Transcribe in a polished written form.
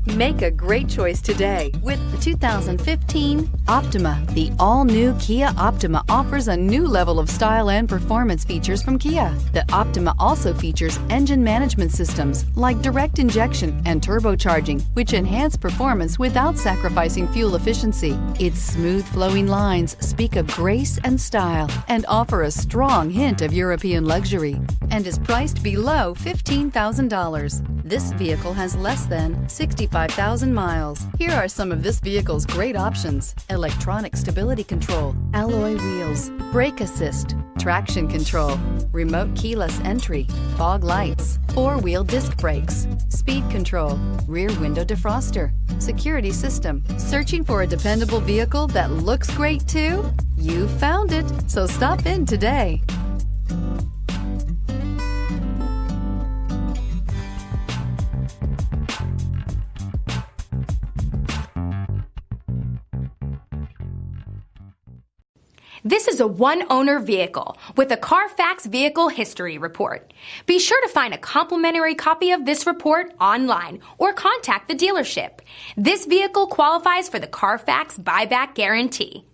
Make a great choice today with the 2015 Optima. The all-new Kia Optima offers a new level of style and performance features from Kia. The Optima also features engine management systems like direct injection and turbocharging, which enhance performance without sacrificing fuel efficiency. Its smooth flowing lines speak of grace and style and offer a strong hint of European luxury, and is priced below $15,000. This vehicle has less than 65,000 miles. Here are some of this vehicle's great options: electronic stability control, alloy wheels, brake assist, traction control, remote keyless entry, fog lights, four-wheel disc brakes, speed control, rear window defroster, security system. Searching for a dependable vehicle that looks great too? You found it, so stop in today. This is a one-owner vehicle with a Carfax Vehicle History Report. Be sure to find a complimentary copy of this report online or contact the dealership. This vehicle qualifies for the Carfax Buyback Guarantee.